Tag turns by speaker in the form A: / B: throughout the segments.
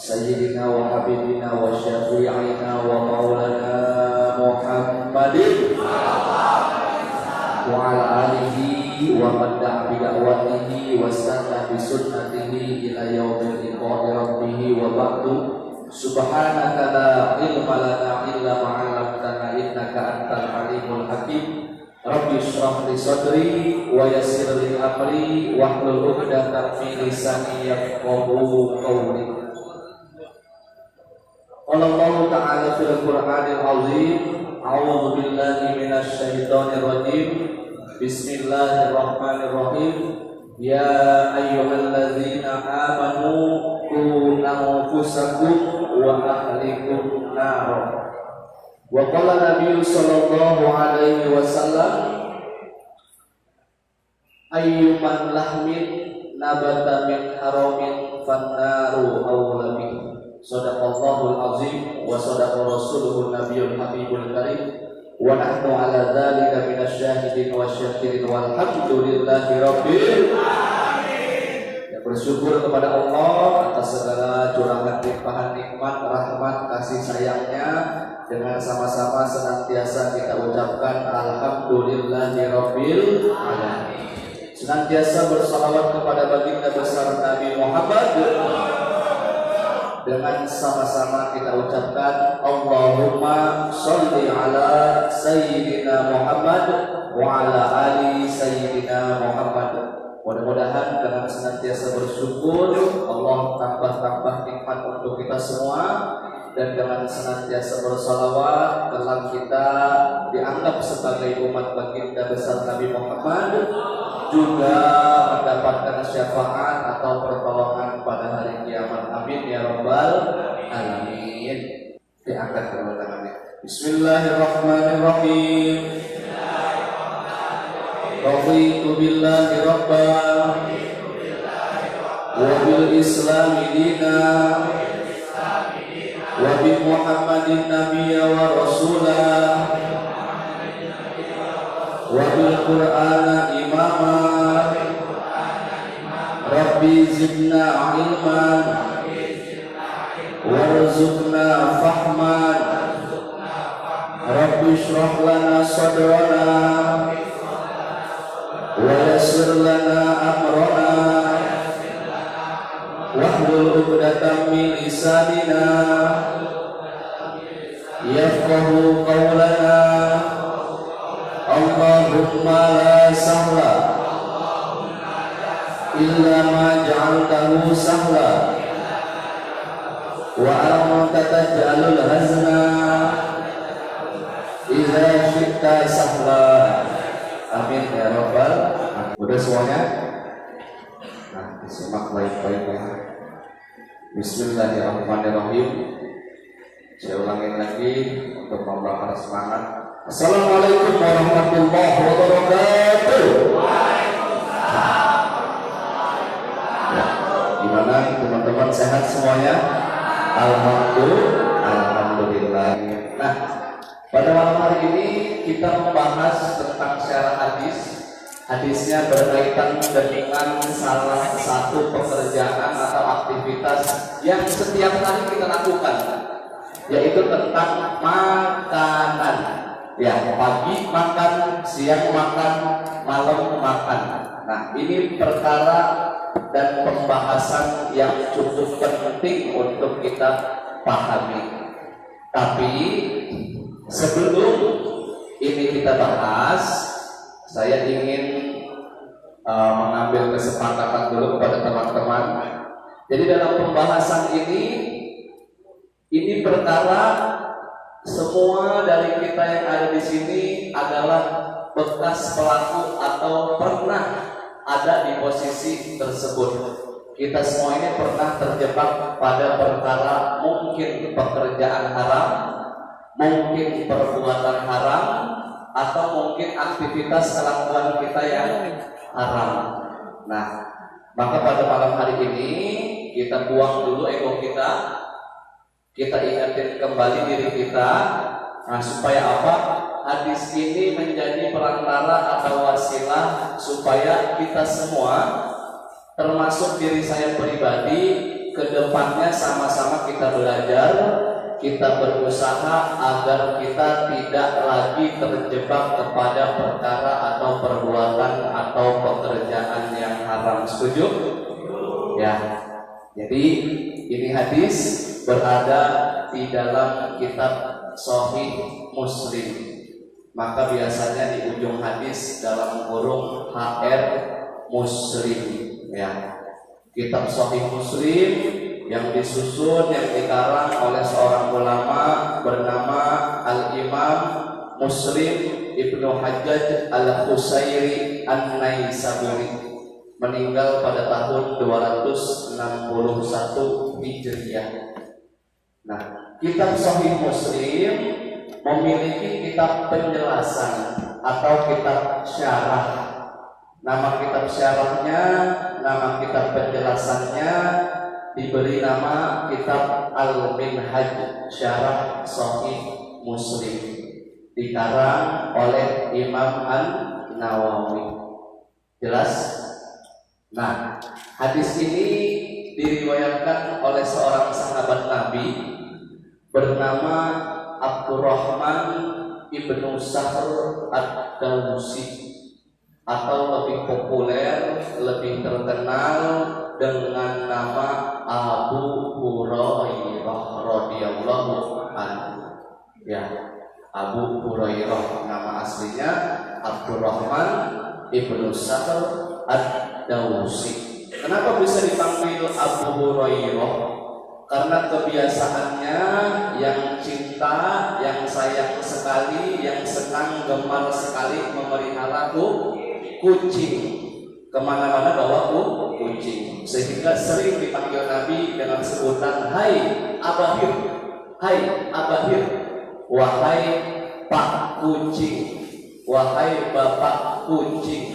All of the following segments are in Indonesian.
A: سيدنا وحبيبنا وشفيعنا ومولانا محمد وعلى آله ومن دعا بدعوته واستنى بسنته إلى يوم لقاء ربه وبعد سبحانك لا علم لنا إلا ما علمتنا إنك أنت العليم الحكيم رب اشرح لي صدري ويسر لي أمري واحلل عقدة من لساني يفقهوا قولي. قال الله تعالى في القرآن العظيم أعوذ بالله من الشيطان الرجيم بسم الله الرحمن الرحيم يا أيها الذين آمنوا قوا أنفسكم وأهلكم نارا وقال النبي صلى الله عليه وسلم أيما لحم نبت من حرام فالنار أولى به صدق الله العظيم وصدق رسوله النبي الحبيب الكريم ونحن على ذلك من الشاهدين والشاكرين والحمد لله rabbil alamin. Ya, bersyukur kepada Allah atas segala curahan limpahan nikmat, rahmat, kasih sayangnya. Dengan sama-sama senantiasa kita ucapkan alhamdulillahi rabbil alamin. Senantiasa bersalawat kepada baginda besar Nabi Muhammad. Dengan sama-sama kita ucapkan Allahumma sholli ala Sayyidina Muhammad wa ala ali Sayyidina Muhammad. Mudah-mudahan dengan senantiasa bersyukur Allah tambah-tambah nikmat untuk kita semua, dan dengan senantiasa bersalawat kelak kita dianggap sebagai umat baginda besar Nabi Muhammad, juga mendapatkan syafaat atau pertolongan pada hari kiamat. Amin ya rabbal alamin. Diangkat kedua tangannya. Bismillahirrahmanirrahim. Raditu billahi rabban wa bil islami dinan wa bi Muhammadin nabiyya wa rasulah wa bil Qur'ana imama Rabbi zidna ilman warzuqna fahman Rabbi shrah lana sadrana wa yassir lana amrana wahlul 'uqdatam min lisanina yafqahu qawlana Allahumma la sahla illa ma ja'altahu sahla wa anta taj'alul hazna idza syi'ta sahla. Amin ya rabbal alamin. Udah semuanya? Nah, disimak baik-baik ya. Bismillahirrahmanirrahim. Saya ulangin lagi untuk membakar semangat. Assalamualaikum warahmatullahi wabarakatuh. Ya, gimana teman-teman, sehat semuanya? Alhamdulillah. Nah, pada malam hari ini kita membahas tentang syarat hadis. Hadisnya berkaitan dengan salah satu pekerjaan atau aktivitas yang setiap hari kita lakukan, yaitu tentang makanan. Ya, pagi makan, siang makan, malam makan. Nah, ini perkara dan pembahasan yang cukup penting untuk kita pahami. Tapi sebelum ini kita bahas, saya ingin mengambil kesepakatan dulu kepada teman-teman. Jadi dalam pembahasan ini perkara semua dari kita yang ada di sini adalah bekas pelaku atau pernah ada di posisi tersebut. Kita semua ini pernah terjebak pada perkara mungkin pekerjaan haram, mungkin perbuatan haram, atau mungkin aktivitas kelakuan kita yang haram. Nah, maka pada malam hari ini kita buang dulu ego kita. Kita ingatin kembali diri kita. Nah, supaya apa? Hadis ini menjadi perantara atau wasilah supaya kita semua, termasuk diri saya pribadi, ke depan kedepannya sama-sama kita belajar, kita berusaha agar kita tidak lagi terjebak kepada perkara atau perbuatan atau pekerjaan yang haram. Setuju? Ya. Jadi ini hadis berada di dalam kitab Sahih Muslim. Maka biasanya di ujung hadis dalam kurung HR Muslim, ya. Kitab Sahih Muslim yang disusun, yang dikarang oleh seorang ulama bernama Al-Imam Muslim Ibnu Hajjaj Al-Qusairi An-Naisaburi, meninggal pada tahun 261 Hijriah. Nah, kitab Sahih Muslim memiliki kitab penjelasan atau kitab syarah. Nama kitab syarahnya, nama kitab penjelasannya diberi nama kitab Al-Minhaj Syarah Sahih Muslim, dikarang oleh Imam An-Nawawi. Jelas? Nah, hadis ini diriwayatkan oleh seorang sahabat Nabi bernama Abdurrahman ibnu Sahr ad-Dawsi, atau lebih populer, lebih terkenal dengan nama Abu Hurairah radhiyallahu anhu. Ya, Abu Hurairah nama aslinya Abdurrahman ibnu Sahr ad-Dawsi. Kenapa bisa dipanggil Abu Hurairah? Karena kebiasaannya yang cinta, yang sayang sekali, yang senang gemar sekali memelihara kucing. Kemana-mana bawa kucing, sehingga sering dipanggil Nabi dengan sebutan Hai Abahir, Hai Abahir, wahai Pak Kucing, wahai Bapak Kucing,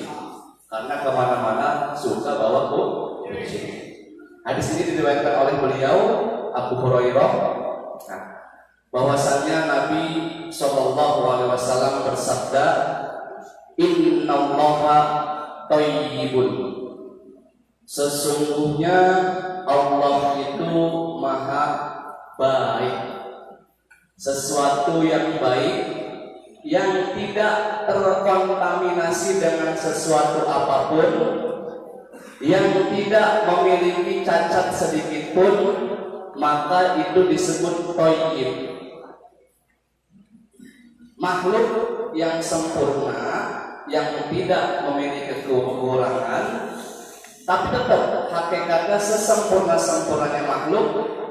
A: karena kemana-mana suka bawa kucing. Hadis ini diriwayatkan oleh beliau Abu Hurairah, bahwasannya Nabi SAW bersabda, Innallaha thayyibun, sesungguhnya Allah itu maha baik. Sesuatu yang baik yang tidak terkontaminasi dengan sesuatu apapun, yang tidak memiliki cacat sedikit pun, maka itu disebut thayyib. Makhluk yang sempurna, yang tidak memiliki kekurangan, tapi tetap hakikatnya sesempurna-sempurnanya makhluk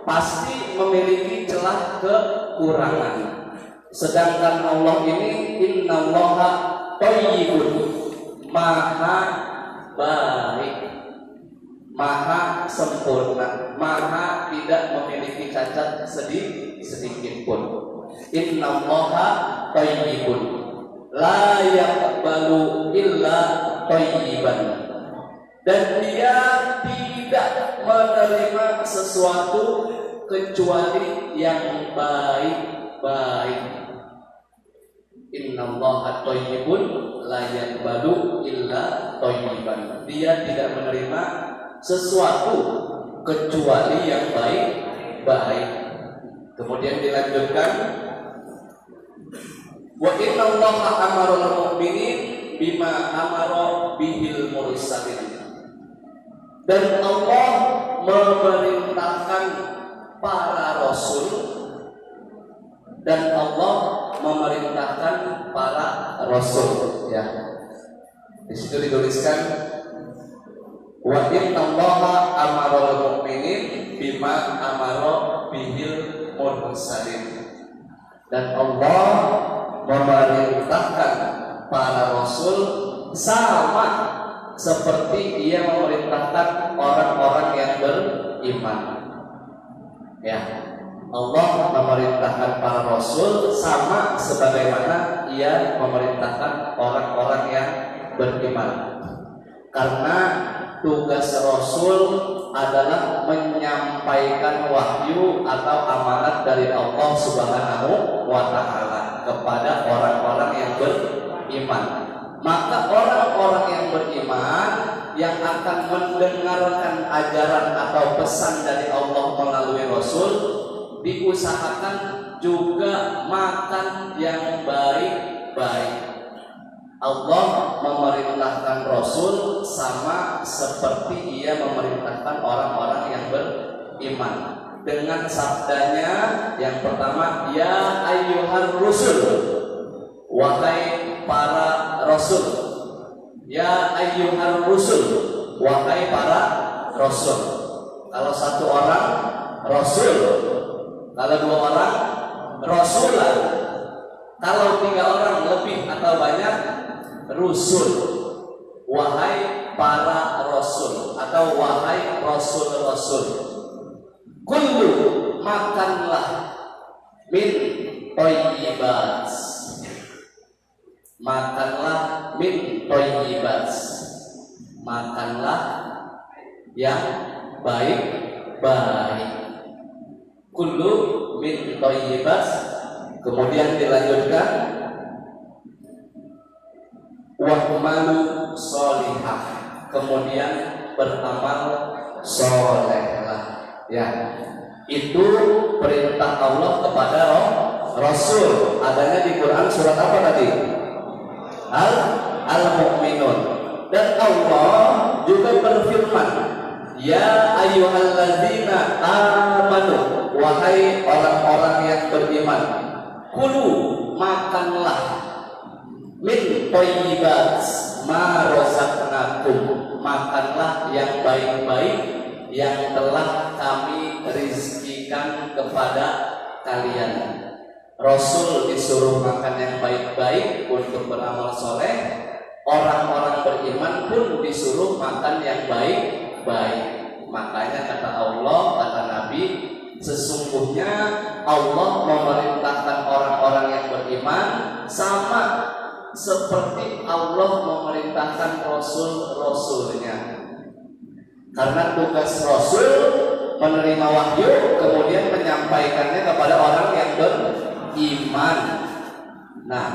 A: pasti memiliki celah kekurangan. Sedangkan Allah ini innallaha thayyibun, maha baik, maha sempurna, maha tidak memiliki cacat sedikit pun. Innallaha thayyibun, la yaqbalu illa thayyiban, dan dia tidak menerima sesuatu kecuali yang baik-baik. Innallaha thayyibun la yaqbalu illa thayyiban, dia tidak menerima sesuatu kecuali yang baik-baik. Kemudian dilanjutkan, wa innallaha amarul mu'minin bima amara bihil mursalin, dan Allah memerintahkan para rasul, dan Allah memerintahkan para rasul. Ya, di situ dituliskan wa innallaha amarul mu'minin bima amara bihil mursalin, dan Allah memerintahkan para rasul sama seperti ia memerintahkan orang-orang yang beriman. Ya, Allah memerintahkan para rasul sama sebagaimana ia memerintahkan orang-orang yang beriman. Karena tugas rasul adalah menyampaikan wahyu atau amanat dari Allah Subhanahu wa ta'ala kepada orang-orang yang beriman. Maka orang-orang yang beriman yang akan mendengarkan ajaran atau pesan dari Allah Rasul, diusahakan juga makan yang baik-baik. Allah memerintahkan Rasul sama seperti ia memerintahkan orang-orang yang beriman dengan sabdanya yang pertama, ya ayyuhar rusul, wahai para rasul. Ya ayyuhar rusul, wahai para rasul. Kalau satu orang rasul, kalau dua orang rasulan, kalau tiga orang lebih atau banyak rusul. Wahai para rasul atau wahai rasul-rasul. Kullu, makanlah min thayyibat. Makanlah min thayyibat. Makanlah yang baik-baik. Kullu min thayyibat. Kemudian dilanjutkan, wa'malu sholihah. Kemudian beramal solehlah. Ya, itu perintah Allah kepada Rasul. Adanya di Quran surat apa tadi? Al-Mu'minun. Dan Allah juga berfirman, ya ayyuhalladzina amanu, wahai orang-orang yang beriman, kulu, makanlah min thayyibat ma razaqnakum, makanlah yang baik-baik yang telah kami rizkikan kepada kalian. Rasul disuruh makan yang baik-baik untuk beramal soleh. Orang-orang beriman pun disuruh makan yang baik-baik. Makanya kata Allah, kata Nabi, sesungguhnya Allah memerintahkan orang-orang yang beriman sama seperti Allah memerintahkan Rasul-Rasulnya. Karena tugas Rasul menerima wahyu kemudian menyampaikannya kepada orang yang beriman. Nah,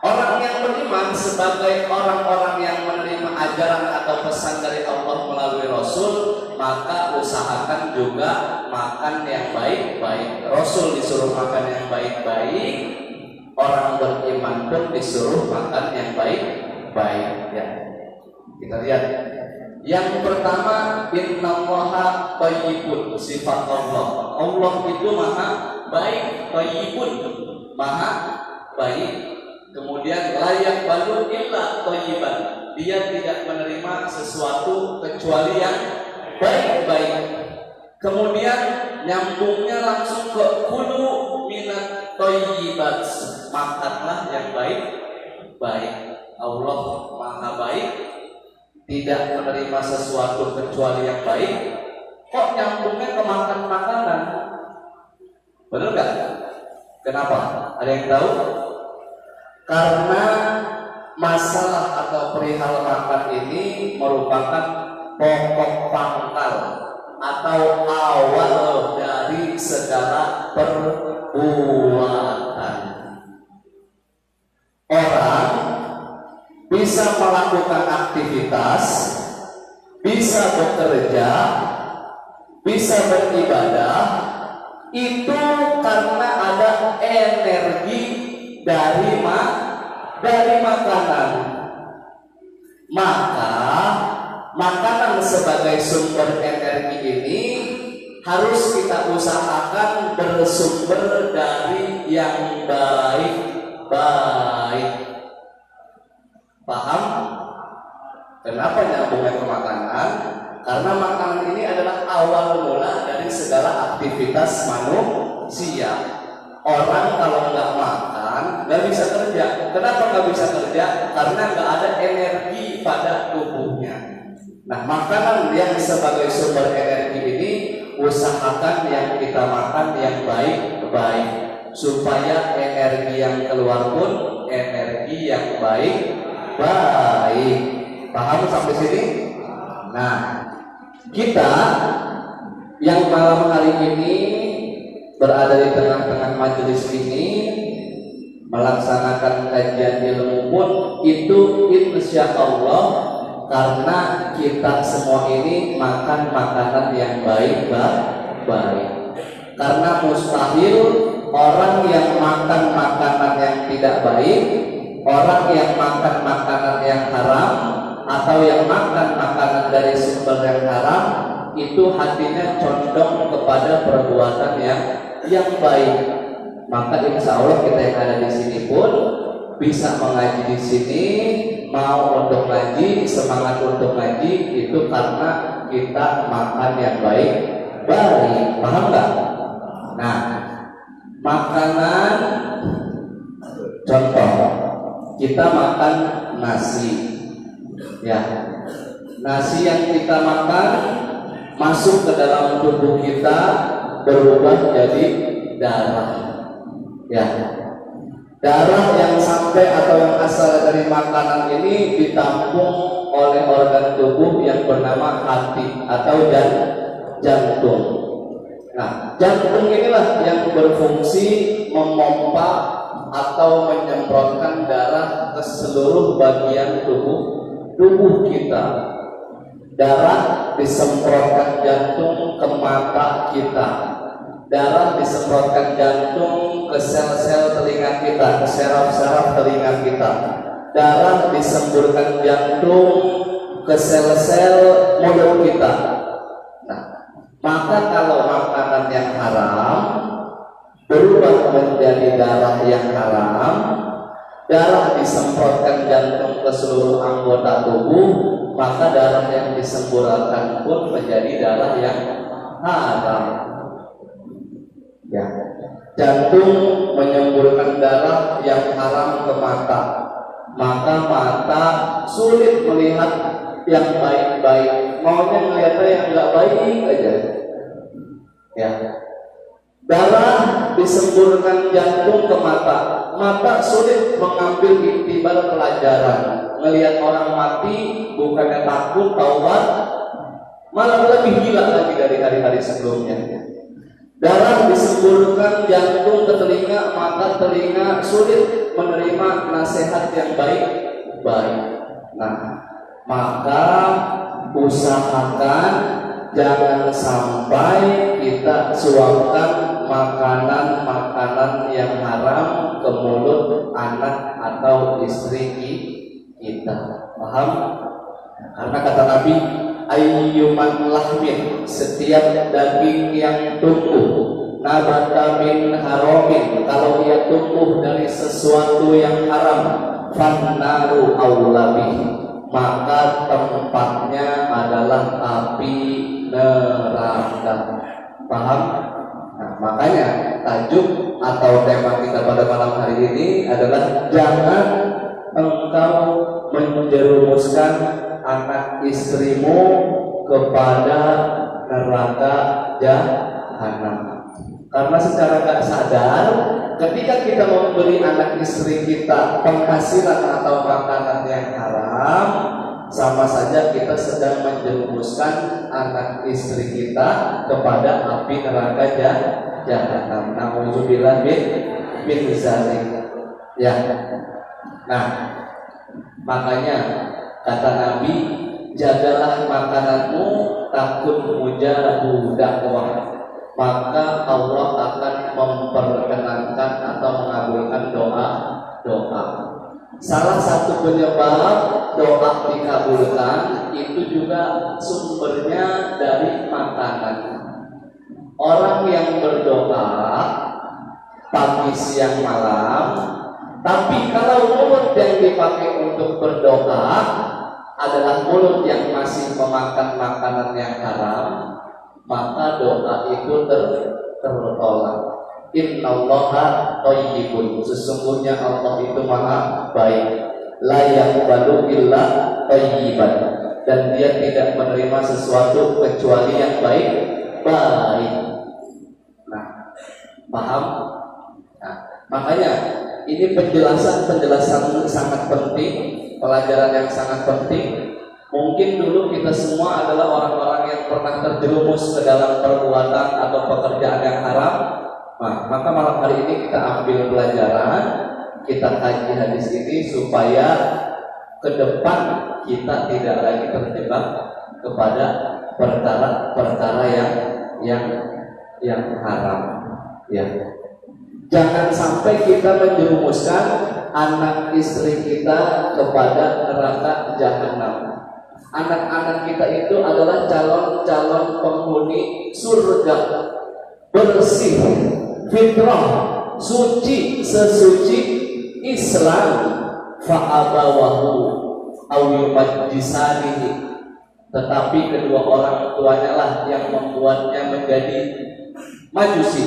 A: orang yang beriman sebagai orang-orang yang menerima ajaran atau pesan dari Allah melalui Rasul, maka usahakan juga makan yang baik-baik. Rasul disuruh makan yang baik-baik, orang beriman pun disuruh makan yang baik-baik. Ya, kita lihat. Yang pertama, innallaha thayyibun, sifat Allah. Allah itu maha baik, thayyibun, maha baik. Kemudian layak balu illa thayyiban, dia tidak menerima sesuatu kecuali yang baik-baik. Kemudian nyambungnya langsung ke kulu minat thayyibat, makanlah yang baik-baik. Allah maha baik, tidak menerima sesuatu kecuali yang baik. Kok nyambungnya ke makan makanan? Benar gak? Kenapa? Ada yang tahu? Karena masalah atau perihal makan ini merupakan pokok pangkal atau awal dari segala perbuatan. Orang bisa melakukan aktivitas, bisa bekerja, bisa beribadah, itu karena ada energi dari makanan. Maka makanan sebagai sumber energi ini harus kita usahakan bersumber dari yang baik-baik. Paham? Kenapa nyambungnya ke makanan? Karena makanan ini adalah awal mula dari segala aktivitas manusia. Orang kalau nggak makan nggak bisa kerja. Kenapa nggak bisa kerja? Karena nggak ada energi pada tubuhnya. Nah, makanan yang sebagai sumber energi ini usahakan yang kita makan yang baik-baik supaya energi yang keluar pun energi yang baik. Paham sampai sini? Nah, kita yang malam hari ini berada di tengah-tengah majelis ini melaksanakan kajian ilmu pun itu insya Allah karena kita semua ini makan makanan yang baik. Karena mustahil orang yang makan makanan yang tidak baik, orang yang makan makanan yang haram, atau yang makan makanan dari sumber yang haram, itu hatinya condong kepada perbuatan yang baik. Maka insya Allah kita yang ada di sini pun bisa mengaji di sini, mau untuk ngaji, semangat untuk ngaji, itu karena kita makan yang baik. Paham nggak? Nah, makanan, contoh kita makan nasi, ya, nasi yang kita makan masuk ke dalam tubuh kita, berubah jadi darah, ya. Darah yang sampai atau yang asal dari makanan ini ditampung oleh organ tubuh yang bernama hati atau jantung. Nah, jantung inilah yang berfungsi memompa atau menyemprotkan darah ke seluruh bagian tubuh kita. Darah disemprotkan jantung ke mata kita. Darah disemprotkan jantung ke sel-sel telinga kita, ke saraf-saraf telinga kita. Darah disemburkan jantung ke sel-sel mulut kita. Nah, maka kalau makanan yang haram berubah menjadi darah yang haram, darah disemprotkan jantung ke seluruh anggota tubuh, maka darah yang disemburkan pun menjadi darah yang haram. Ya, jantung menyemburkan darah yang haram ke mata, maka mata sulit melihat yang baik-baik, maunya melihatnya yang nggak baik aja. Ya, darah disemburkan jantung ke mata, mata sulit mengambil iktibar pelajaran, melihat orang mati bukannya takut taubat, malah lebih gila lagi dari hari-hari sebelumnya. Darah disemburkan jantung ke telinga, maka telinga sulit menerima nasihat yang baik-baik. Nah, maka usahakan jangan sampai kita suapkan makanan-makanan yang haram ke mulut anak atau istri kita. Paham? Karena kata Nabi, ayyuman lahmin, setiap daging yang tumbuh, nabata min haramin, kalau ia tumbuh dari sesuatu yang haram, fannaru aulabi, maka tempatnya adalah api neraka. Paham? Nah, makanya tajuk atau tema kita pada malam hari ini adalah jangan engkau menjerumuskan anak istrimu kepada neraka jahanam. Karena secara gak sadar, ketika kita memberi anak istri kita penghasilan atau makanan yang haram, sama saja kita sedang menjerumuskan anak istri kita kepada api neraka jahanam. Nauzubillah min dzalik. Ya. Nah, makanya kata Nabi, jagalah makananmu, takut mujabu dakwah, maka Allah akan memperkenankan atau mengabulkan doa. Salah satu penyebab doa dikabulkan itu juga sumbernya dari makanan. Orang yang berdoa pagi, siang, malam, tapi kalau mulut yang dipakai untuk berdoa adalah mulut yang masih memakan makanan yang haram, maka doa itu tertolak. Innallaha thayyibun, sesungguhnya Allah itu maha baik, la yaqbalu illa thayyiban, dan dia tidak menerima sesuatu kecuali yang baik. Nah, paham? Nah, makanya ini penjelasan sangat penting, pelajaran yang sangat penting. Mungkin dulu kita semua adalah orang-orang yang pernah terjerumus ke dalam perbuatan atau pekerjaan yang haram. Nah, maka malam hari ini kita ambil pelajaran, kita kaji hadis ini supaya ke depan kita tidak lagi terjebak kepada perkara-perkara yang yang haram. Ya, jangan sampai kita menjerumuskan anak istri kita kepada neraka jahanam. Anak-anak kita itu adalah calon-calon penghuni surga, bersih, fitrah, suci, sesuci Islam. Fa'abawahu aw yumajjisanihi, tetapi kedua orang tuanya lah yang membuatnya menjadi majusi,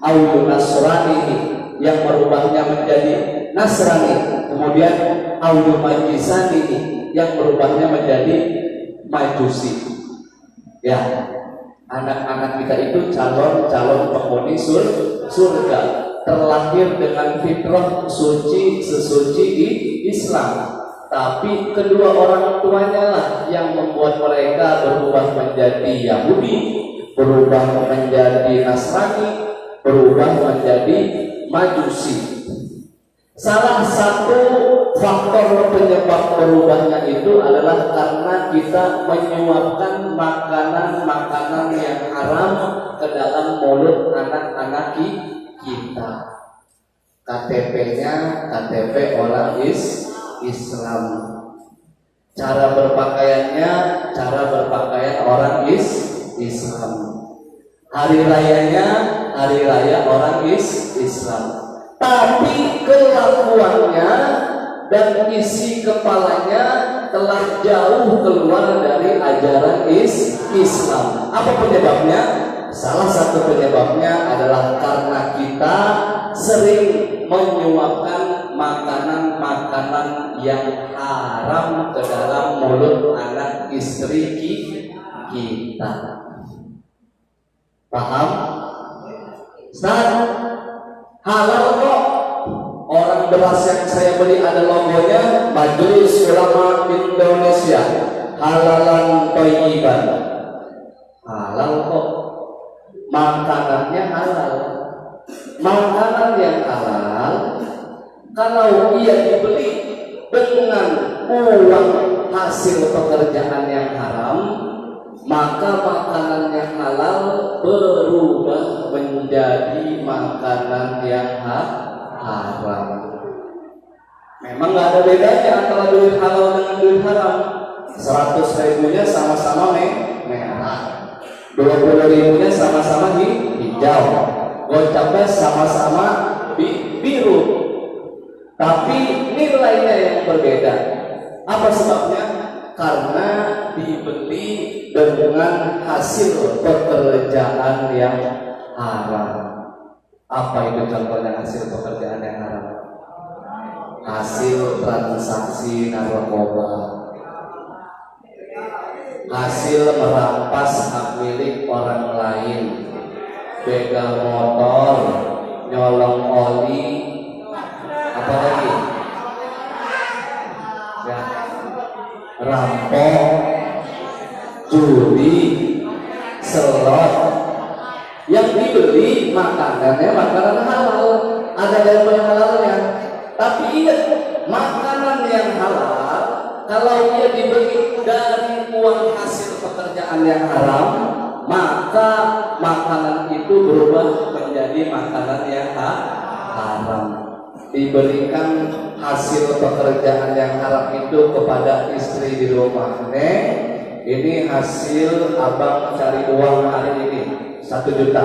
A: aw yunasranihi, yang merubahnya menjadi Nasrani, kemudian aw yumajjisanihi, yang merubahnya menjadi majusi. Ya, anak-anak kita itu calon-calon penghuni surga, terlahir dengan fitrah suci sesuci di Islam. Tapi kedua orang tuanya lah yang membuat mereka berubah menjadi Yahudi, berubah menjadi Nasrani, berubah menjadi Majusi. Salah satu faktor penyebab berubahnya itu adalah karena kita menyuapkan makanan-makanan yang haram ke dalam mulut anak-anak kita. KTP-nya KTP orang Islam. Cara berpakaiannya cara berpakaian orang Islam. Hari rayanya hari raya orang Islam. Tapi kelakuannya dan isi kepalanya telah jauh keluar dari ajaran Islam. Apa penyebabnya? Salah satu penyebabnya adalah karena kita sering menyuapkan makanan-makanan yang haram ke dalam mulut anak istri kita. Paham? Ustaz, halal kok. Orang beras yang saya beli ada logonya Majelis Ulama Indonesia, halalan thayyiban. Halal kok. Makanannya halal. Makanan yang halal, kalau ia dibeli dengan uang hasil pekerjaan yang haram, maka makanan yang halal berubah menjadi makanan yang haram. Memang nggak ada bedanya antara duit halal dengan duit haram. 100 ribunya sama-sama merah, 20 ribunya sama-sama hijau, gocapnya sama-sama biru, tapi nilainya yang berbeda. Apa sebabnya? Karena dibeli dengan hasil pekerjaan yang haram. Apa itu contohnya hasil pekerjaan yang haram? Hasil transaksi narkoba, hasil merampas hak milik orang lain, begal motor, nyolong oli, apa lagi? Ya, rampok, judi, slot. Yang dibeli makanannya makanan halal, ada label halalnya. Tapi ingat, makanan yang halal kalau ia dibeli dari uang hasil pekerjaan yang haram, maka makanan itu berubah menjadi makanan yang haram. Diberikan hasil pekerjaan yang haram itu kepada istri di rumah. Ini hasil abang cari uang hari ini 1 juta.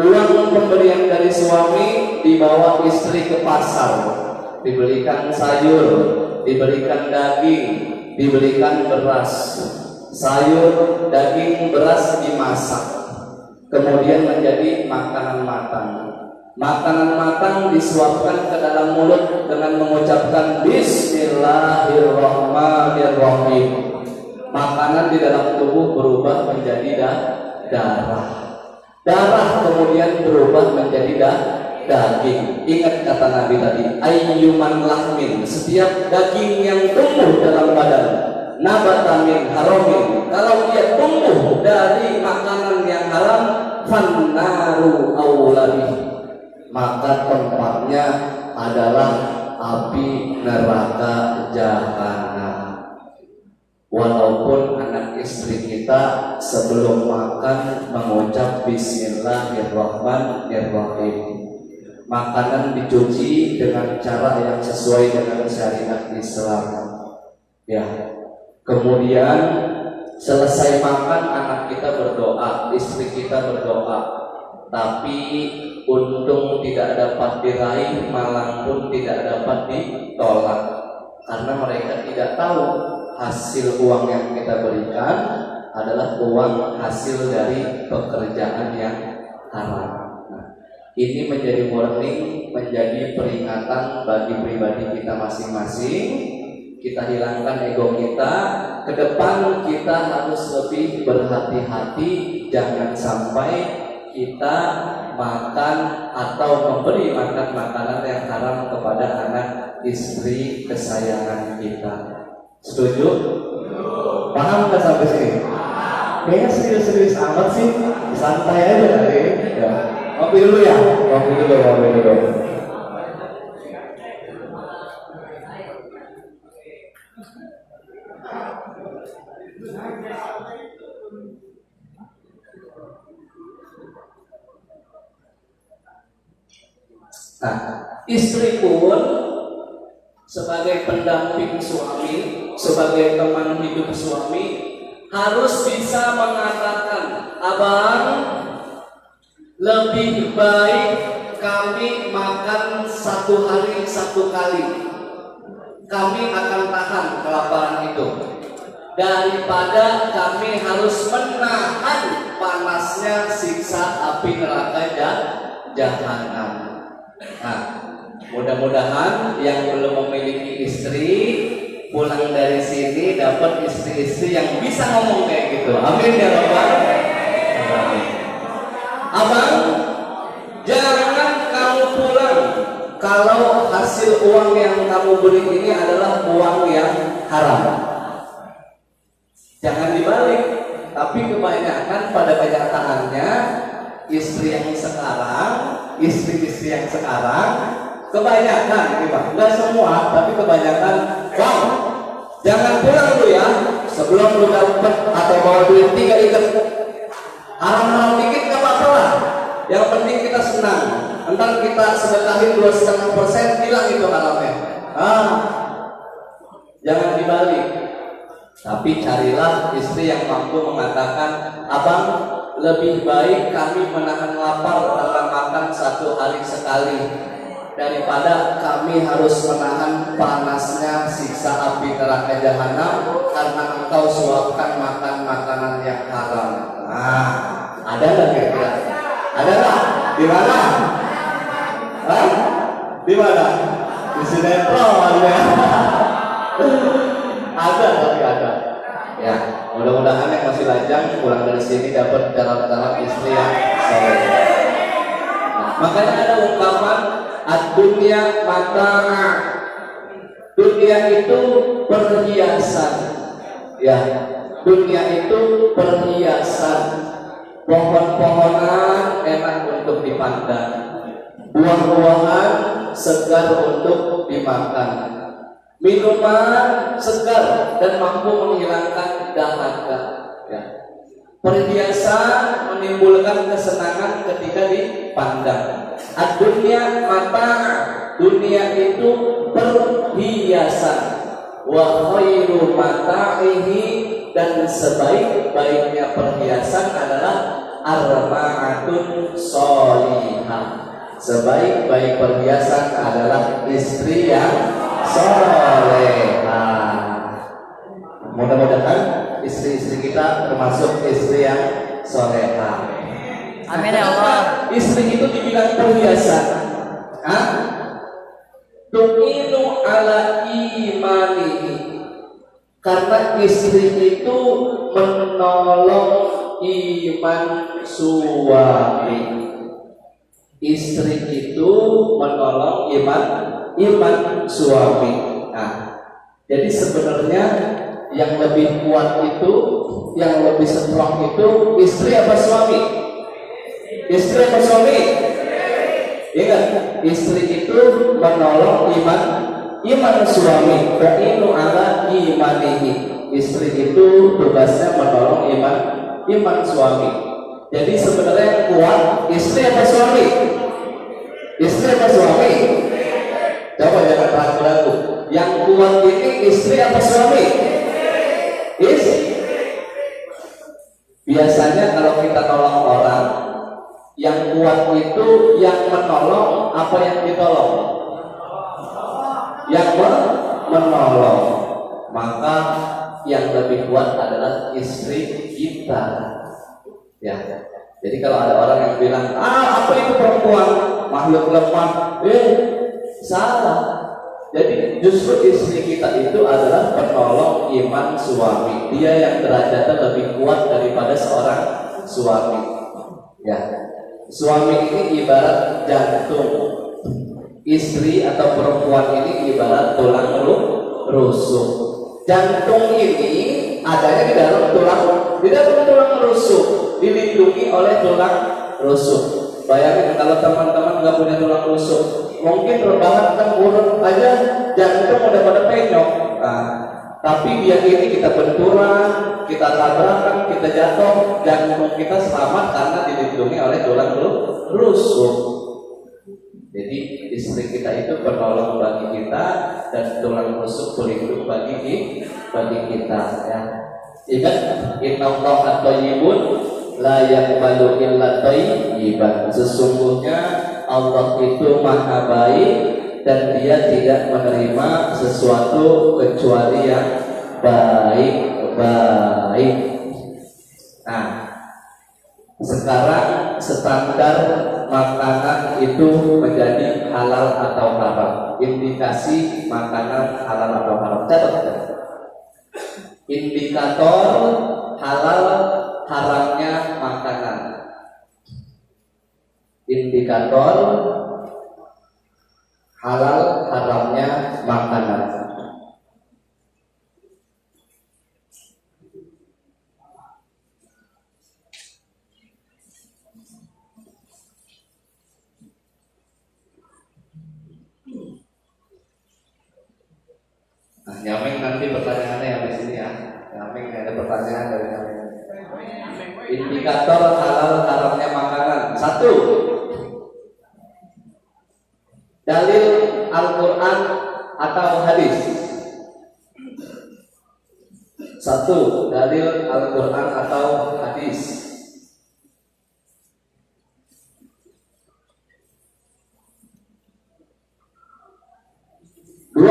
A: Uang pemberian dari suami dibawa istri ke pasar, dibelikan sayur, dibelikan daging, dibelikan beras. Sayur, daging, beras dimasak, kemudian menjadi makanan matang. Makanan matang disuapkan ke dalam mulut dengan mengucapkan Bismillahirrahmanirrahim. Makanan di dalam tubuh berubah menjadi darah. Darah kemudian berubah menjadi daging. Ingat kata Nabi tadi, ayyuman lahmin, setiap daging yang tumbuh dalam badan, nabata min haramin, kalau ia tumbuh dari makanan yang haram, fannaru aulabih, maka tempatnya adalah api neraka jahanam. Walaupun anak dengan istri kita sebelum makan mengucap Bismillahirrahmanirrahim. Makanan dicuci dengan cara yang sesuai dengan syariat Islam. Ya. Kemudian selesai makan anak kita berdoa, istri kita berdoa. Tapi untung tidak dapat diraih, malang pun tidak dapat ditolak, karena mereka tidak tahu hasil uang yang kita berikan adalah uang hasil dari pekerjaan yang haram. Nah, ini menjadi warning, menjadi peringatan bagi pribadi kita masing-masing. Kita hilangkan ego kita. Ke depan kita harus lebih berhati-hati, jangan sampai kita makan atau memberi makan makanan yang haram kepada anak istri kesayangan kita. Setuju? Paham nggak sampai sini? Kayaknya serius-serius amat sih. Santai aja tadi. Ya. Kopi dulu ya. Kopi dulu. Nah, istri pun sebagai pendamping suami, sebagai teman hidup suami, harus bisa mengatakan, abang, lebih baik kami makan 1 hari 1 kali. Kami akan tahan kelaparan itu daripada kami harus menahan panasnya siksa api neraka jahanam. Nah, mudah-mudahan yang belum memiliki istri pulang dari sini dapat istri-istri yang bisa ngomong kayak gitu. Amin ya Rabbal alamin. Abang, jangan kamu pulang kalau hasil uang yang kamu beri ini adalah uang yang haram. Jangan dibalik. Tapi kebanyakan pada kenyataannya istri yang sekarang, istri-istri yang sekarang, kebanyakan, enggak semua, tapi kebanyakan, wow, jangan pulang lu ya, sebelum lu dapat atau bawa duit 3 ikat, haram-haram dikit gak apa-apa lah, yang penting kita senang. Entar kita sedekahin 2,5%, hilang itu haramnya. Jangan dibalik. Tapi carilah istri yang mampu mengatakan, abang, lebih baik kami menahan lapar karena makan 1 hari sekali daripada kami harus menahan panasnya siksa api neraka jahanam karena engkau suapkan makan makanan yang haram. Nah, ada nggak kira-kira? Ada nggak? Di mana? Di mana? Di sinetron ya. Ada, tapi ada. Ya, mudah-mudahan yang masih lajang pulang dari sini dapat calon-calon istri yang soleh. Nah, makanya ada ungkapan ad-dunya mata'a. Dunia itu perhiasan. Ya, dunia itu perhiasan. Pohon-pohonan enak untuk dipandang, buah-buahan segar untuk dimakan. Minuman segar dan mampu menghilangkan dahaga. Ya. Perhiasan menimbulkan kesenangan ketika dipandang. Ad-dunya mata, dunia itu perhiasan. Wa khairu mata'ihi, dan sebaik-baiknya perhiasan adalah arba'atun sholihah. Sebaik-baik perhiasan adalah istri yang solehah. Mudah-mudahan istri-istri kita termasuk istri yang solehah. Amin ya Allah. Istri itu dibilang perhiasan. Tu'inu ala imanihi, karena istri itu menolong iman suami. Istri itu menolong iman suami. Nah, jadi sebenarnya yang lebih kuat itu, yang lebih strong itu istri apa suami? Istri apa suami? Ingat, istri itu menolong iman suami. Fa'inu ala imanihi. istri itu tugasnya menolong iman suami. Jadi sebenarnya yang kuat istri apa suami? Istri apa suami? Coba jangan ragu-ragu. Yang kuat ini istri apa suami? Biasanya kalau kita tolong orang, yang kuat itu yang menolong apa yang ditolong? Yang menolong. Maka yang lebih kuat adalah istri kita. Ya. Jadi kalau ada orang yang bilang, apa itu perempuan, makhluk lemah, salah. Jadi justru istri kita itu adalah penolong iman suami. Dia yang derajatnya lebih kuat daripada seorang suami. Ya, suami ini ibarat jantung. Istri atau perempuan ini ibarat tulang rusuk. Jantung ini adanya di dalam tulang rusuk, dilindungi oleh tulang rusuk. Bayangin kalau teman-teman nggak punya tulang rusuk, mungkin rebahan tengkurap aja jantung udah pada penyok. Tapi dia ini kita benturan, kita tabrakan, kita jatuh, jantung kita selamat karena dilindungi oleh tulang rusuk. Jadi istri kita itu penolong bagi kita dan tulang rusuk pelindung bagi kita. Ya. Ingat, innallaha thayyibun la yaqbalu illa thayyiban. Sesungguhnya Allah itu maha baik dan dia tidak menerima sesuatu kecuali yang baik. Nah, sekarang standar makanan itu menjadi halal atau haram. Indikasi makanan halal atau haram. Catat. Indikator halal haramnya makanan. Indikator halal haramnya makanan. Nah, Nyameng nanti pertanyaannya yang di sini ya. Nyameng ada pertanyaan dari Nyameng. Indikator halal haramnya makanan. 1. Dalil Al-Quran atau hadis. 1. Dalil Al-Quran atau hadis. 2.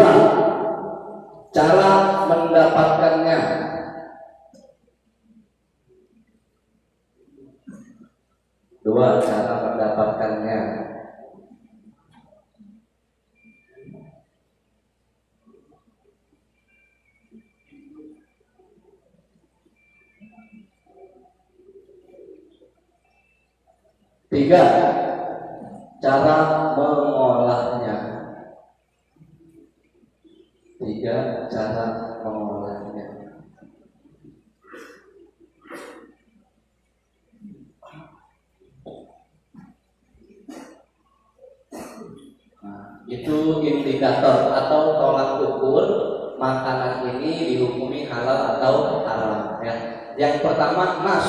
A: Cara mendapatkannya. 2. Cara mendapatkannya. 3. Cara mengolahnya. 3. Cara mengolahnya. Nah, itu indikator atau tolak ukur makanan ini dihukumi halal atau haram. Ya. Yang pertama nas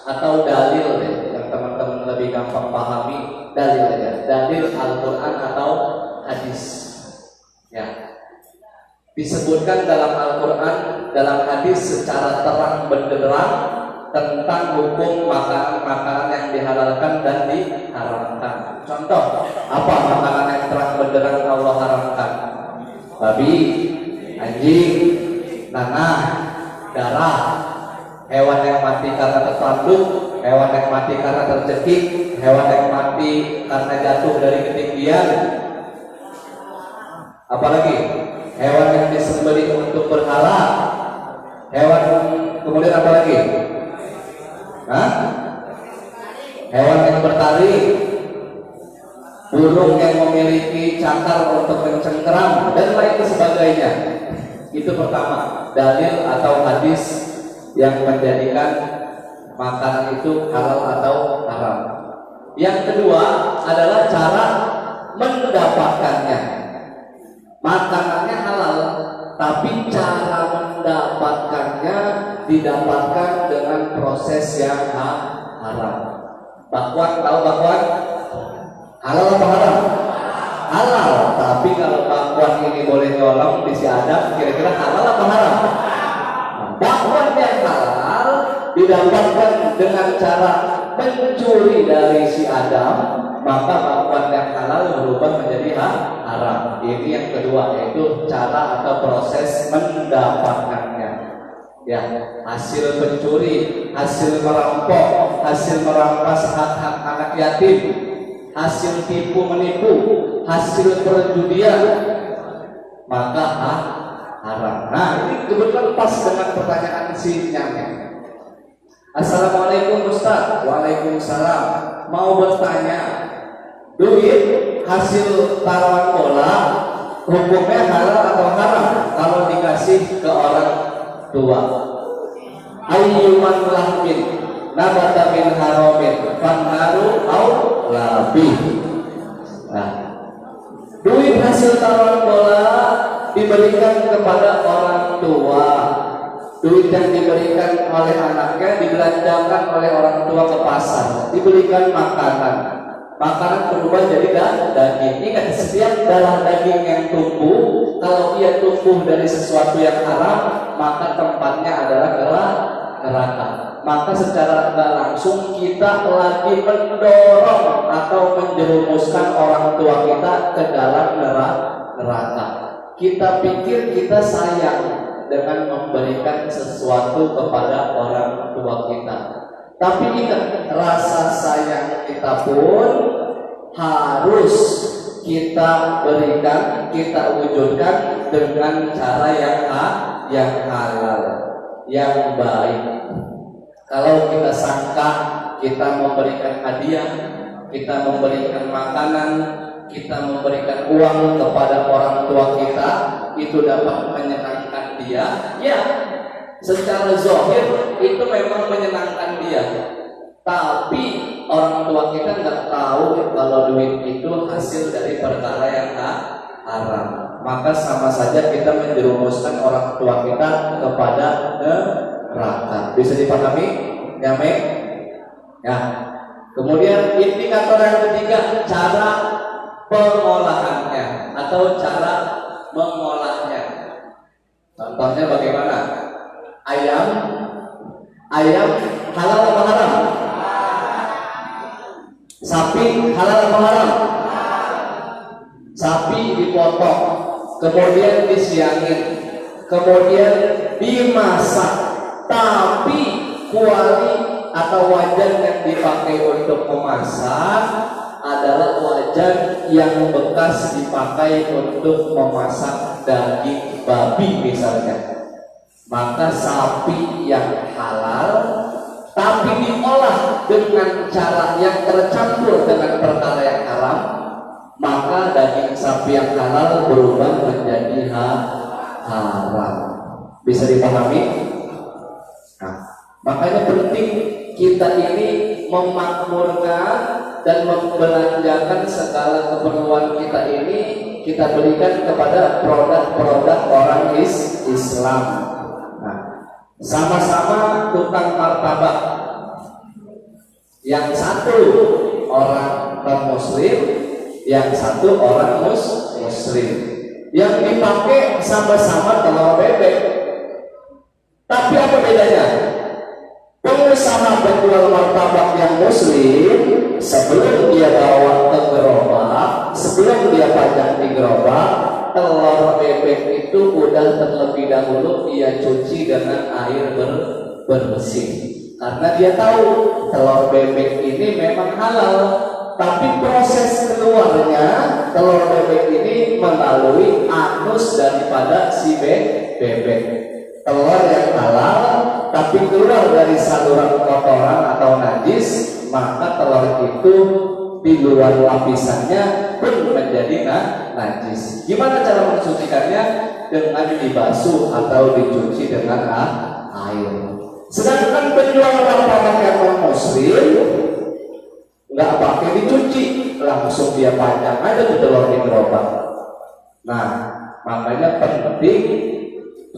A: atau dalil ya. Yang teman-teman lebih gampang pahami dalil ya. Dalil Al-Quran atau hadis. Ya. Disebutkan dalam Al-Quran, dalam hadis secara terang benderang tentang hukum makanan-makanan yang dihalalkan dan diharamkan. Contoh, apa makanan yang terang benderang Allah haramkan? Babi, anjing, nanah, darah, hewan yang mati karena tertanduk, hewan yang mati karena tercekik, hewan yang mati karena jatuh dari ketinggian. Apalagi? Hewan yang disembelih untuk berhala, hewan kemudian apa lagi? Hewan yang bertari, burung yang memiliki cakar untuk mencengkeram dan lain sebagainya. Itu pertama, dalil atau hadis yang menjadikan makanan itu halal atau haram. Yang kedua adalah cara mendapatkannya. Makanannya halal, tapi cara mendapatkannya didapatkan dengan proses yang haram. Bakwan, tahu bakwan? Halal apa haram? Halal. Tapi kalau bakwan ini boleh nyolong di si Adam, kira-kira halal apa haram? Bakwan yang halal didapatkan dengan cara mencuri dari si Adam, maka bakwan yang halal berubah menjadi haram. Ini yang kedua, yaitu cara atau proses mendapatkannya. Ya, hasil pencuri, hasil merampok, hasil merampas hak-hak anak yatim, hasil tipu menipu, hasil perjudian, maka haram. Nah, ini kebetulan pas dengan pertanyaan si Nyamnya. Assalamualaikum Ustaz. Waalaikumsalam. Mau bertanya, duit hasil taruhan bola hukumnya halal atau haram kalau dikasih ke orang tua? Ayyuman lahmin nabata min haramin fannaru au labih. Nah, duit hasil taruhan bola diberikan kepada orang tua. Duit yang diberikan oleh anaknya dibelanjakan oleh orang tua ke pasar, diberikan makanan. Makanan berubah jadi daging. Ingat, setiap darah daging yang tumbuh, kalau ia tumbuh dari sesuatu yang haram, maka tempatnya adalah neraka. Maka secara tidak langsung kita lagi mendorong atau menjerumuskan orang tua kita ke dalam neraka. Kita pikir kita sayang dengan memberikan sesuatu kepada orang tua kita, tapi ingat, rasa sayang kita pun harus kita berikan, kita wujudkan dengan cara yang halal, yang baik. Kalau kita sangka kita memberikan hadiah, kita memberikan makanan, kita memberikan uang kepada orang tua kita, itu dapat menyenangkan dia, ya, secara zahir itu memang menyenangkan dia. Tapi orang tua kita nggak tahu kalau duit itu hasil dari perkara yang haram. Maka sama saja kita menjerumuskan orang tua kita kepada neraka. Bisa dipahami? Ya, Mek? Ya. Kemudian indikator yang ketiga, cara pengolahannya atau cara mengolahnya. Contohnya bagaimana? Ayam halal apa haram? Sapi halal apa haram? Sapi dipotong, kemudian disiangin, kemudian dimasak, tapi kuali atau wajan yang dipakai untuk memasak adalah wajan yang bekas dipakai untuk memasak daging babi misalnya. Maka sapi yang halal tapi diolah dengan cara yang tercampur dengan perkara yang haram, maka daging sapi yang halal berubah menjadi haram. Bisa dipahami? Nah, makanya penting kita ini memakmurkan dan membelanjakan segala keperluan kita ini, kita berikan kepada produk-produk orang Islam. Nah, sama-sama tukang martabak, yang satu orang non-muslim, yang satu orang muslim, yang dipakai sama-sama telur bebek. Tapi apa bedanya? Pengusaha penjual martabak yang muslim, sebelum dia bawa ke gerobak, sebelum dia pajang di gerobak, telur bebek itu udah terlebih dahulu dia cuci dengan air bersih. Karena dia tahu telur bebek ini memang halal, tapi proses keluarnya telur bebek ini melalui anus daripada si bebek. Telur yang halal tapi keluar dari saluran kotoran atau najis, maka telur itu di luar lapisannya pun menjadi najis. Gimana cara mensucikannya? Dengan dibasuh atau dicuci dengan air. Sedangkan penjual martabak yang non-muslim nggak pakai dicuci, langsung dia pajang aja di telur di gerobak. Nah, makanya penting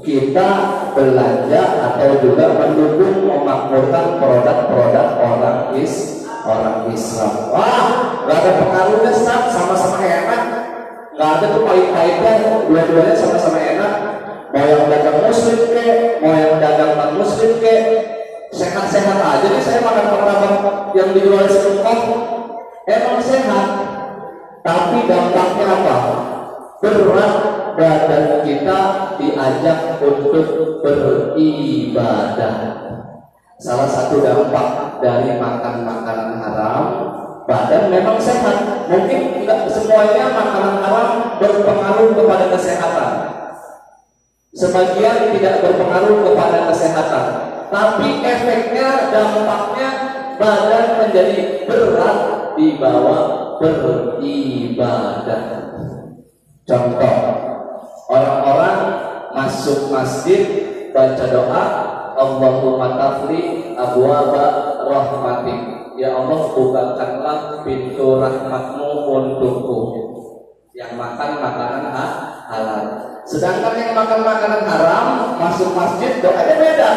A: kita belanja atau juga mendukung memakmurkan produk-produk orang Islam. Wah, nggak ada pengaruhnya, sama-sama enak, nggak ada tuh pahit-pahitnya, dua-duanya sama-sama enak. Mau yang dagang muslim ke, mau yang dagang non muslim ke, sehat-sehat aja nih. Saya makan martabak yang dijual semingkok, emang sehat, tapi dampaknya apa? Berat badan kita diajak untuk beribadah. Salah satu dampak dari makan makanan haram, badan memang sehat. Mungkin tidak semuanya makanan haram berpengaruh kepada kesehatan, sebagian tidak berpengaruh kepada kesehatan, tapi efeknya, dampaknya, badan menjadi berat dibawa beribadah. Contoh, orang-orang masuk masjid baca doa, Allahumma tafli abwaba rahmatik, ya Allah bukakanlah pintu rahmatmu untukku. Yang makan makanan halal. Sedangkan yang makan makanan haram masuk masjid doanya beda.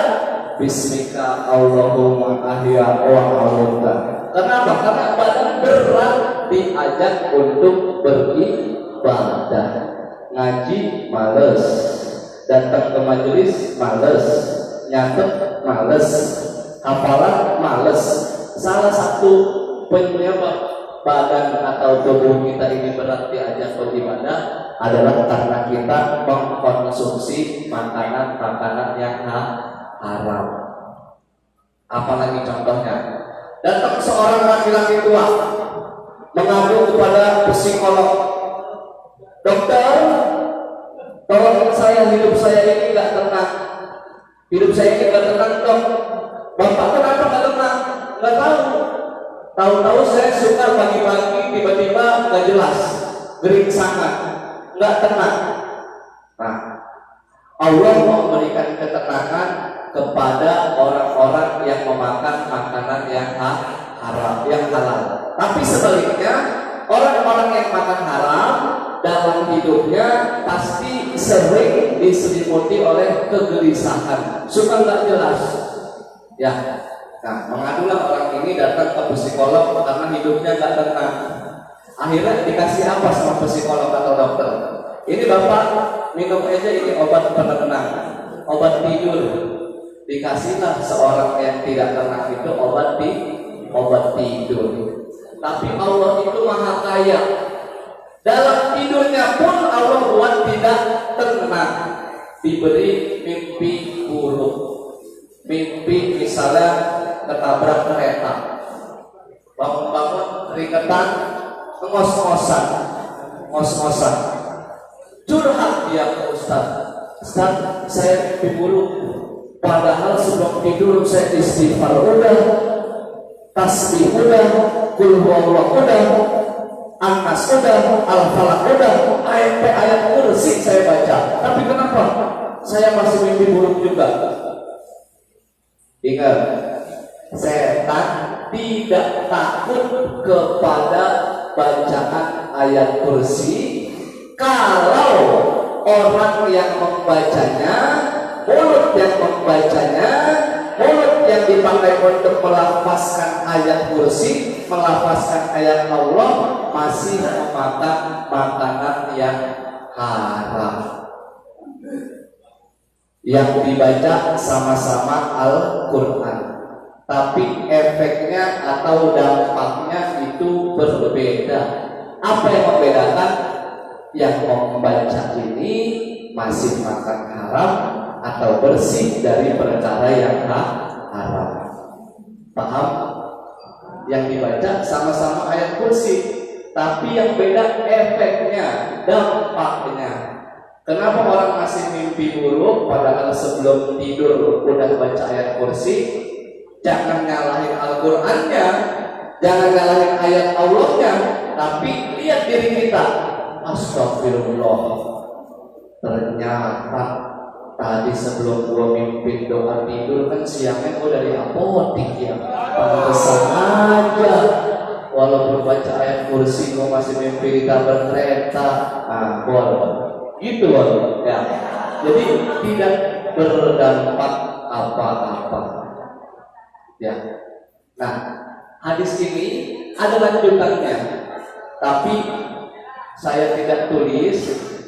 A: Bismika Allahumma ahya wa amutta. Kenapa? Karena badan berat diajak untuk beribadah. Ngaji males, datang ke majelis males, nyatet males, hafalan males. Salah satu penyebab badan atau tubuh kita ini berat diajak beribadah adalah karena kita mengkonsumsi makanan-makanan yang haram. Apalagi contohnya, datang seorang laki-laki tua mengadu kepada psikolog, dokter, tolong saya, hidup saya ini nggak tenang, hidup saya ini nggak tenang dok. Bapak kenapa nggak tenang? Nggak tahu. Tahu-tahu saya suka pagi-pagi tiba-tiba nggak jelas, gering sangat, nggak tenang. Nah, Allah mau memberikan ketenangan kepada orang-orang yang memakan makanan yang haram, yang halal. Tapi sebaliknya, orang-orang yang makan haram dalam hidupnya pasti sering diselimuti oleh kegelisahan, suka nggak jelas. Ya. Nah, mengadulah orang ini datang ke psikolog karena hidupnya nggak tenang. Akhirnya dikasih apa sama psikolog atau dokter? Ini bapak minum aja ini obat penenang, obat tidur. Dikasihlah seorang yang tidak tenang itu obat tidur. Tapi Allah itu maha kaya. Dalam tidurnya pun Allah buat tidak tenang, diberi mimpi buruk. Mimpi misalnya ketabrak kereta, bangun-bangun keringetan, ngos-ngosan, curhat dia ke Ustaz, saya mimpi buruk, padahal sebelum tidur saya istighfar udah, tasbih udah, qul huwallah udah, An-Nas udah, Al-Falaq udah, ayat kursi saya baca, tapi kenapa saya masih mimpi buruk juga? Ingat, setan tidak takut kepada bacaan ayat kursi kalau orang yang membacanya, mulut yang membacanya, mulut yang dipakai untuk melafazkan ayat kursi, melafazkan ayat Allah masih memakan makanan yang haram. Yang dibaca sama-sama Al-Quran, tapi efeknya atau dampaknya itu berbeda. Apa yang membedakan? Yang membaca ini masih makan haram atau bersih dari perkara yang haram. Paham? Yang dibaca sama-sama ayat kursi, tapi yang beda efeknya, dampaknya. Kenapa orang masih mimpi buruk padahal sebelum tidur udah baca ayat kursi? Jangan nyalahin Al-Qur'annya, jangan nyalahin ayat Allahnya, tapi lihat diri kita. Astagfirullah. Ternyata tadi sebelum gua mimpi doa tidur kan siangnya gua dari apotik ya. Pantesan aja. Walaupun baca ayat kursi gua masih mimpi ditabrak kereta. Nah, boleh. Gitu loh ya. Jadi tidak berdampak apa-apa. Ya. Nah, hadis ini ada lanjutannya, tapi saya tidak tulis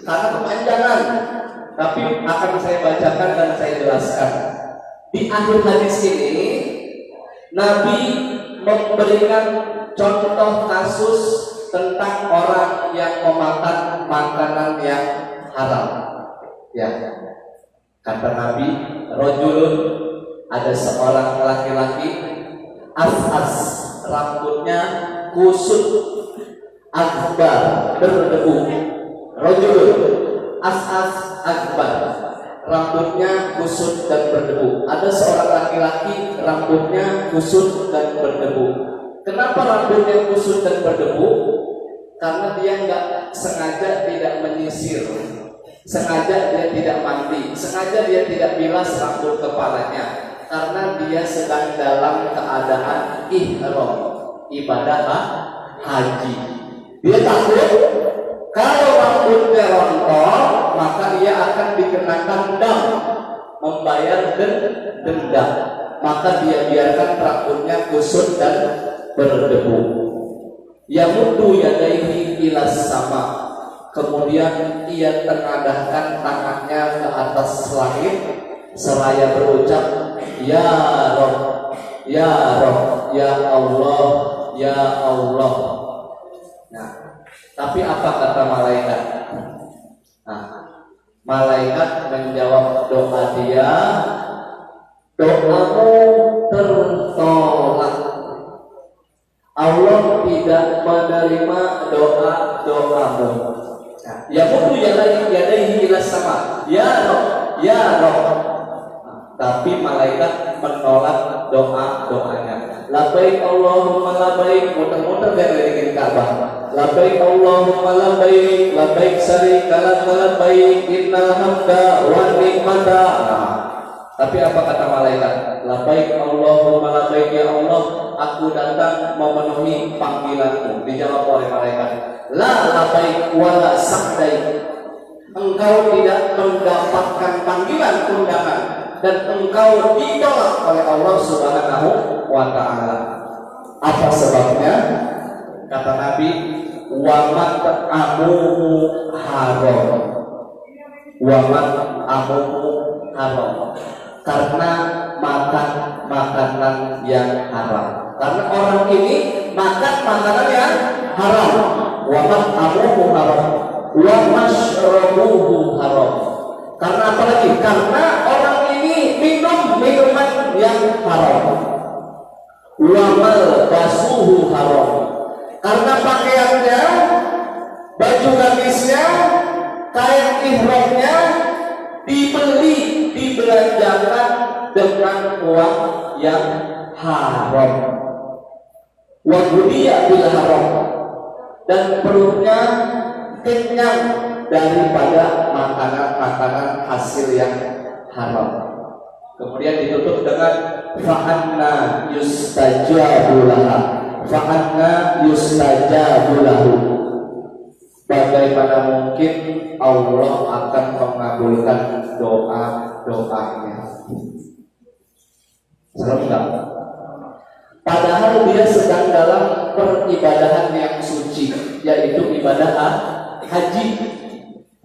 A: karena kepanjangan. Tapi akan saya bacakan dan saya jelaskan. Di akhir hadis ini, Nabi memberikan contoh kasus tentang orang yang memakan makanan yang haram. Ya, kata Nabi, rojulun, ada seorang laki-laki, as-as, rambutnya kusut, akbar, berdebu. Rojulun, as-as, akbar, rambutnya kusut dan berdebu. Ada seorang laki-laki, rambutnya kusut dan berdebu. Kenapa rambutnya kusut dan berdebu? Karena dia nggak sengaja tidak menyisir, sengaja dia tidak mandi, sengaja dia tidak bilas rambut kepalanya, karena dia sedang dalam keadaan ihram, ibadah haji. Dia takut kalau rambutnya rontok, maka dia akan dikenakan dam, membayar denda. Maka dia biarkan rambutnya kusut dan berdebu. Yamuddu yadaihi ilas sama, kemudian ia tengadahkan tangannya ke atas langit seraya berucap, Ya Rabb, Ya Rabb, Ya Allah, Ya Allah. Nah, tapi apa kata malaikat? Nah, malaikat menjawab doa dia, doamu tertolak. Allah tidak menerima doa-doamu. Nah, ya mutu yadaihi ila sama. Ya Rabb, ya Rabb. Nah, tapi malaikat menolak doa-doanya. Labbaik Allahumma labbaik, muter-muter dari Ka'bah. Labbaik Allahumma labbaik, labbaik syarika lak labbaik, innal hamda wan ni'mata. Tapi apa kata malaikat? Labbaik Allahumma labbaik, ya Allah, aku datang memenuhi panggilanmu. Dijawab oleh malaikat, la labbaik wala sa'daik. Engkau tidak mendapatkan panggilan undangan dan engkau ditolak oleh Allah Subhanahu wa ta'ala. Apa sebabnya? Kata Nabi, wa mat'amuhu haram. Wa mat'amuhu haram. Karena makan makanan yang haram. Karena orang ini makan makanan yang haram. Wa mat'amuhu haram, wa mashrabuhu haram. Karena apa lagi? Karena orang ini minum minuman yang haram. Wa malbasuhu haram. Karena pakaiannya, baju gamisnya, kain ihramnya dibelanjakan dengan uang yang haram. Wa gudiya bil haram, dan perutnya kenyang daripada makanan-makanan hasil yang haram. Kemudian ditutup dengan fa'anna yustajabu laha, fa'anna yustajabu lahu. Bagaimana mungkin Allah akan mengabulkan doa-doanya? Serem enggak? Padahal dia sedang dalam peribadahan yang suci, yaitu ibadah haji.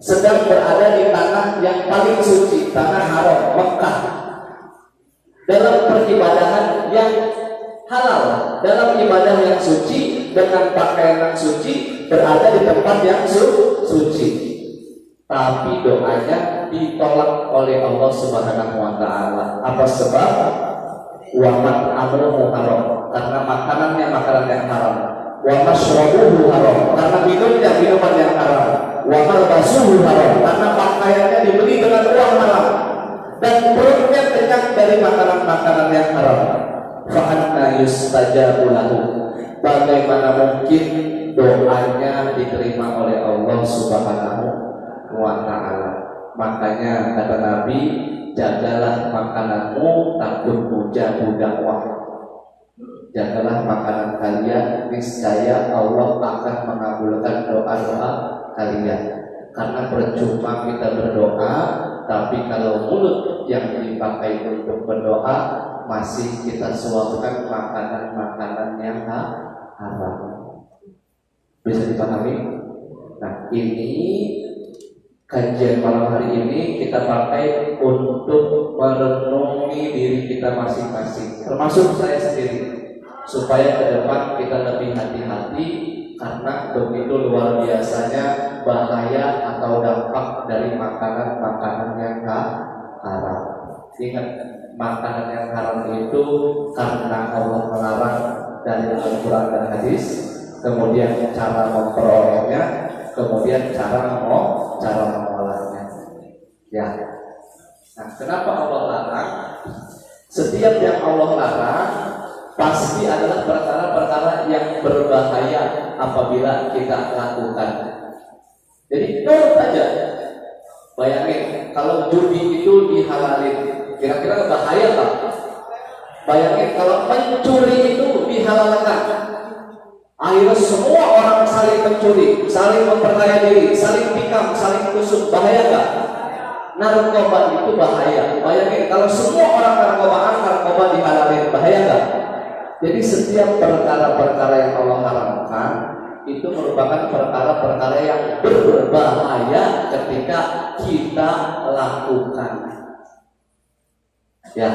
A: Sedang berada di tanah yang paling suci, tanah haram, Mekah. Dalam peribadahan yang halal, dalam ibadah yang suci, dengan pakaian yang suci, berada di tempat yang suci. Tapi doanya ditolak oleh Allah Subhanahu wa ta'ala. Apa sebab? Wa mat'amuhu haram, karena makanannya makanan yang haram. Wa mashrabuhu haram, karena minumnya minuman yang haram. Wa malbasuhu haram, karena pakaiannya dibeli dengan uang haram. Dan perutnya kenyang dari makanan-makanan yang haram. Fa'anna yustajabu lahu. Bagaimana mungkin doanya diterima oleh Allah Subhanahu wa ta'ala? Makanya kata Nabi, jagalah makananmu, takut mujabu dakwah. Jagalah makanan kalian, niscaya Allah akan mengabulkan doa-doa kalian. Karena percuma kita berdoa Tapi kalau mulut yang dipakai untuk berdoa masih kita suapkan makanan-makanan yang haram. Bisa dipahami? Nah, ini kajian malam hari ini kita pakai untuk merenungi diri kita masing-masing, termasuk saya sendiri, supaya ke depan kita lebih hati-hati karena begitu luar biasanya bahaya atau dampak dari makanan-makanan yang haram. Ingat, makanan yang haram itu karena Allah melarang dari Al-Quran dan hadis, kemudian cara memperolehnya, kemudian cara mengolahnya. Ya. Nah, kenapa Allah larang? Setiap yang Allah larang pasti adalah perkara-perkara yang berbahaya apabila kita lakukan. Jadi nurut aja. Bayangin kalau judi itu dihalalin, kira-kira bahaya tak? Bayangin kalau mencuri itu dihalalkan, akhirnya semua orang saling mencuri, saling memperkaya diri, saling tikam, saling tusuk, bahaya nggak? Narkoba itu bahaya. Bayangin kalau semua orang narkoba dihalalin, bahaya nggak? Jadi setiap perkara-perkara yang Allah haramkan itu merupakan perkara-perkara yang berbahaya ketika kita lakukan. Ya,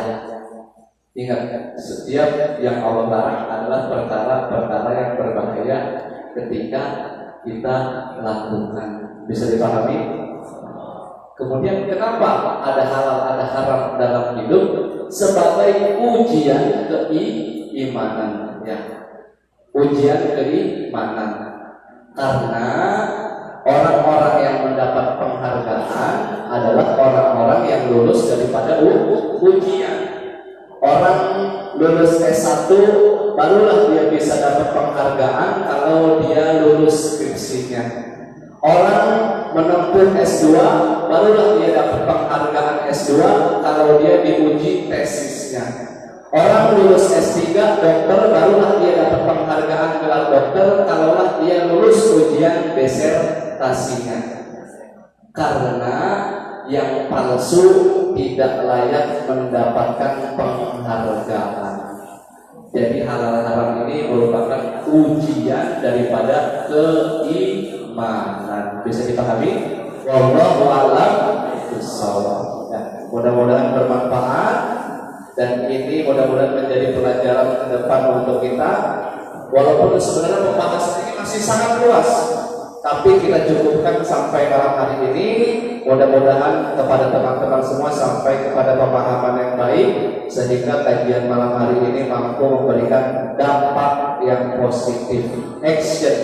A: ingat, setiap yang Allah larang adalah perkara-perkara yang berbahaya ketika kita lakukan. Bisa dipahami? Kemudian kenapa ada halal, ada haram dalam hidup? Sebagai ujian keimanan, ya. Ujian keimanan. Karena orang-orang yang mendapat penghargaan adalah orang-orang yang lulus daripada ujian. Orang lulus S1 barulah dia bisa dapat penghargaan kalau dia lulus skripsinya. Orang menempuh S2 barulah dia dapat penghargaan S2 kalau dia diuji tesisnya. Orang lulus S3 dokter barulah dia dapat penghargaan gelar dokter kalaulah dia lulus ujian disertasinya. Karena yang palsu tidak layak mendapatkan penghargaan. Jadi halal haram ini merupakan ujian daripada keimanan. Bisa dipahami? Wallahu a'lam bishawab. Ya, mudah-mudahan bermanfaat dan ini mudah-mudahan menjadi pelajaran ke depan untuk kita. Walaupun sebenarnya pembahasan ini masih sangat luas, tapi kita cukupkan sampai malam hari ini. Mudah-mudahan kepada teman-teman semua sampai kepada pemahaman yang baik, sehingga kajian malam hari ini mampu memberikan dampak yang positif, action.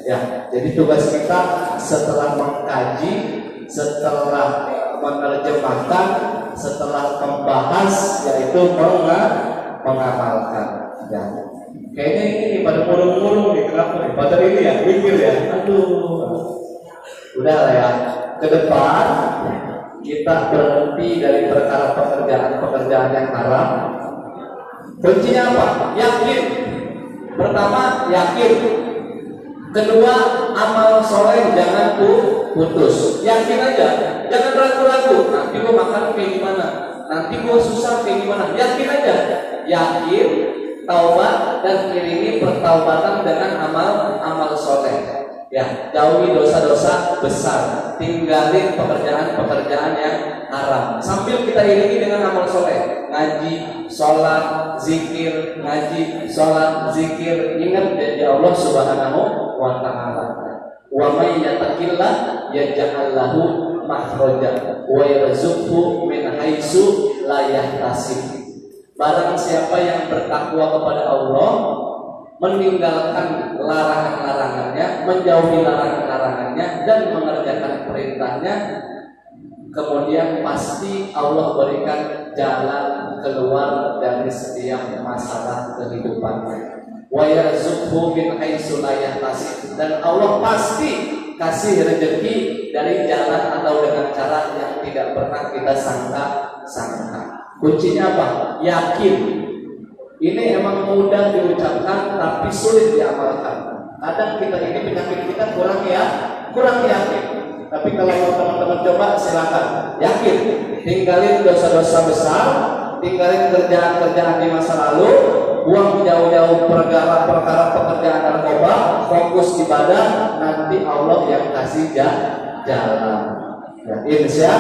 A: Ya, jadi tugas kita setelah mengkaji, setelah menerjemahkan, setelah membahas, yaitu mengamalkan. Ya. Kayaknya ini pada murung-murung nih, kenapa nih? Pada ini ya, mikir ya. Aduh, udah lah ya. Ke depan kita berhenti dari perkara pekerjaan yang haram. Kuncinya apa? Yakin. Pertama, yakin. Kedua, amal soleh jangan putus. Yakin aja, jangan ragu-ragu. Nanti gua makan kayak gimana? Nanti gua susah kayak gimana? Yakin aja. Yakin, taubat dan iringi pertaubatan dengan amal soleh. Ya, jauhi dosa-dosa besar, tinggalin pekerjaan-pekerjaan yang haram. Sambil kita iringi dengan amal soleh, ngaji, sholat, zikir, ngaji, sholat, zikir. Ingat janji Allah Subhanahu wa Ta'ala. Wa may yattaqillah yaj'al lahu makhraja wa yarzuqhu min haitsu la yahtasib. Barang siapa yang bertakwa kepada Allah, meninggalkan larangan-larangannya, menjauhi larangan-larangannya, dan mengerjakan perintahnya, kemudian pasti Allah berikan jalan keluar dari setiap masalah kehidupannya. Wa yarzuqhu min haitsu la yahtasib, dan Allah pasti kasih rezeki dari jalan atau dengan cara yang tidak pernah kita sangka. Kuncinya apa? Yakin. Ini emang mudah diucapkan tapi sulit diamalkan. Kadang kita ini penyakit kita kurang yakin. Tapi kalau teman-teman coba silakan, yakin, tinggalin dosa-dosa besar, tinggalin kerjaan-kerjaan di masa lalu, buang jauh-jauh perkara pekerjaan narkoba, fokus ibadah, nanti Allah yang kasih jalan. Ya, insya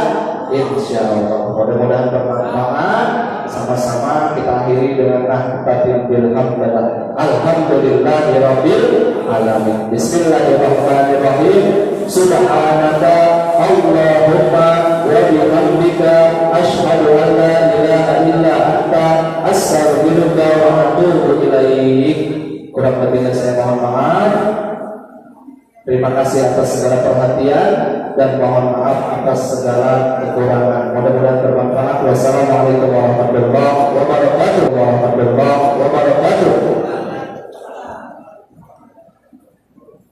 A: Allah. Mudah-mudahan bermanfaat. Sama-sama kita akhiri dengan tahtatil bilhamdulillah. Alhamdulillahirabbil alamin. Bismillahirrahmanirrahim. Subhanaka Allahumma wa bihamdika asyhadu an la ilaha illa anta astaghfiruka wa atubu ilaik. Kurang lebihnya saya mohon maaf. Terima kasih atas segala perhatian dan mohon maaf atas segala kekurangan. Mudah-mudahan bermanfaat. Wassalamualaikum warahmatullahi wabarakatuh.